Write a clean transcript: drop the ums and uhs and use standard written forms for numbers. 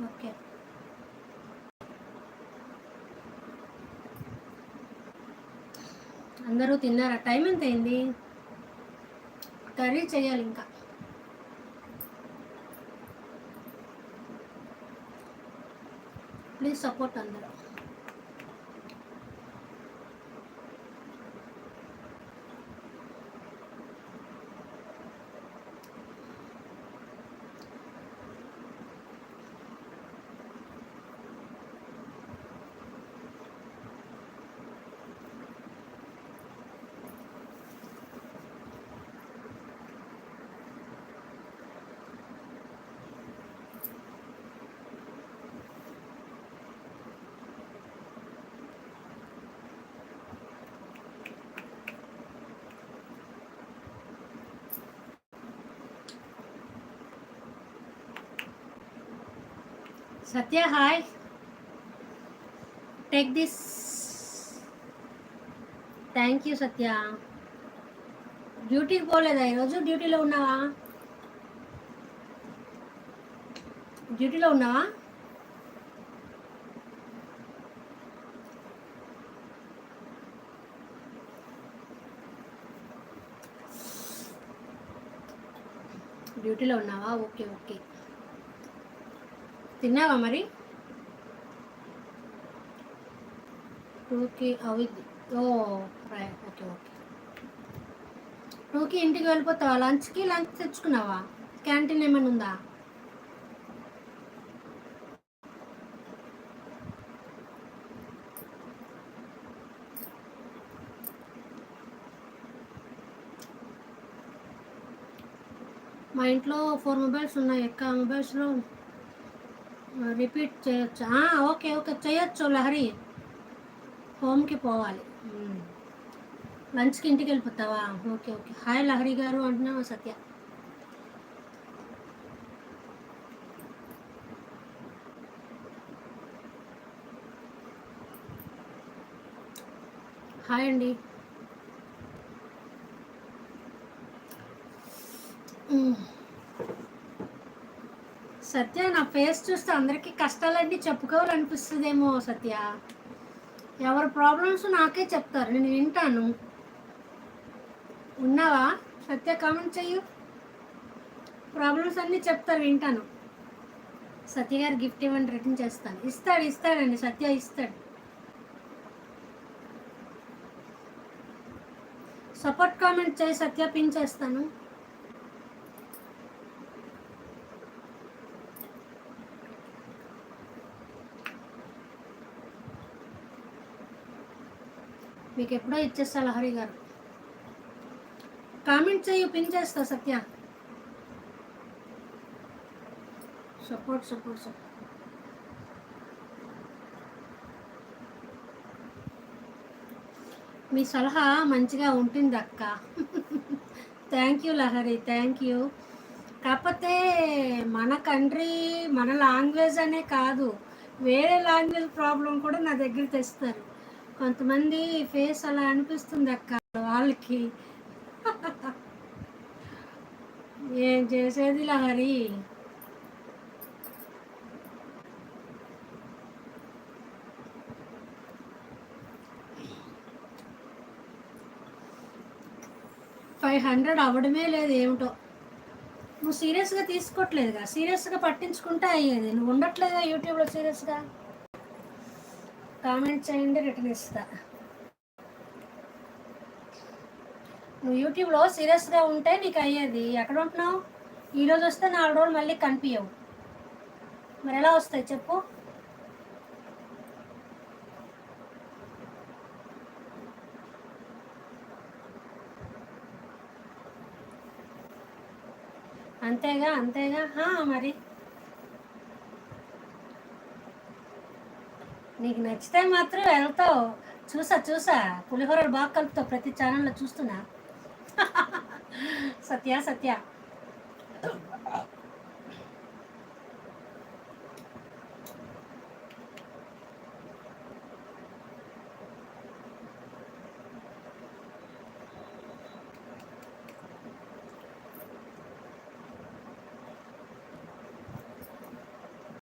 Okay. అందరూ తిన్నారా? Time ఎంత అయింది? కర్రీ చేయాలి ఇంకా. ప్లీజ్ సపోర్ట్ అందరూ. Satya hi, take this. Thank you Satya. డ్యూటీకి పోలేదా ఈరోజు? డ్యూటీలో ఉన్నావా? డ్యూటీలో ఉన్నావా? డ్యూటీలో ఉన్నావా? Okay okay. తిన్నావా మరి? టూకి అవి. Oh right, okay okay. టూకి ఇంటికి వెళ్ళిపోతావా? లంచ్కి లంచ్ తెచ్చుకున్నావా? క్యాంటీన్ ఏమైనా ఉందా? మా ఇంట్లో 4 మొబైల్స్ ఉన్నాయి. ఎక్క మొబైల్స్లో రిపీట్ చేయొచ్చా? ఓకే ఓకే చేయొచ్చు లహరి. హోమ్కి పోవాలి. లంచ్కి ఇంటికి వెళ్ళిపోతావా? Okay okay. హాయ్ లహరి గారు అంటున్నావా సత్య? హాయ్ అండి. సత్య, నా ఫేస్ చూస్తే అందరికీ కష్టాలన్నీ చెప్పుకోవాలనిపిస్తుందేమో సత్య. ఎవరి ప్రాబ్లమ్స్ నాకే చెప్తారు, నేను వింటాను. ఉన్నావా సత్య? కామెంట్ చెయ్యు. ప్రాబ్లమ్స్ అన్నీ చెప్తారు, వింటాను. సత్య గారు గిఫ్ట్ ఇవ్వండి, రిటర్న్ చేస్తాను. ఇస్తాడండి సత్య, ఇస్తాడు. సపోర్ట్ కామెంట్ చేయి సత్య, పిన్ చేస్తాను. మీకు ఎప్పుడో ఇచ్చేస్తా లహరి గారు. కామెంట్ చెయ్యి, పిన్ చేస్తా సత్య. Support support support. మీ సలహా మంచిగా ఉంటుంది అక్క. Thank you Lahari, thank you. కాకపోతే మన కంట్రీ, మన లాంగ్వేజ్ అనే కాదు, వేరే లాంగ్వేజ్ ప్రాబ్లం కూడా నా దగ్గర తెస్తారు. కొంతమంది ఫేస్ అలా అనిపిస్తుంది అక్క వాళ్ళకి. ఏం చేసేది లహరి. $500 అవ్వడమే లేదు ఏమిటో. నువ్వు సీరియస్గా తీసుకోవట్లేదుగా, సీరియస్గా పట్టించుకుంటే అయ్యేది. నువ్వు ఉండట్లేదా యూట్యూబ్లో సీరియస్గా? కామెంట్ చేయండి, రిటర్న్ ఇస్తా. నువ్వు యూట్యూబ్లో సీరియస్గా ఉంటే నీకు అయ్యేది. ఎక్కడ ఉంటున్నావు? ఈరోజు వస్తే 4 రోజులు మళ్ళీ కనిపించవు. మరి ఎలా వస్తాయి చెప్పు? అంతేగా అంతేగా. మరి నీకు నచ్చితే మాత్రం వెళ్తావు. చూసా పులిహోర బాగా కలుపుతావు, ప్రతి ఛానల్లో చూస్తున్నా. సత్య సత్య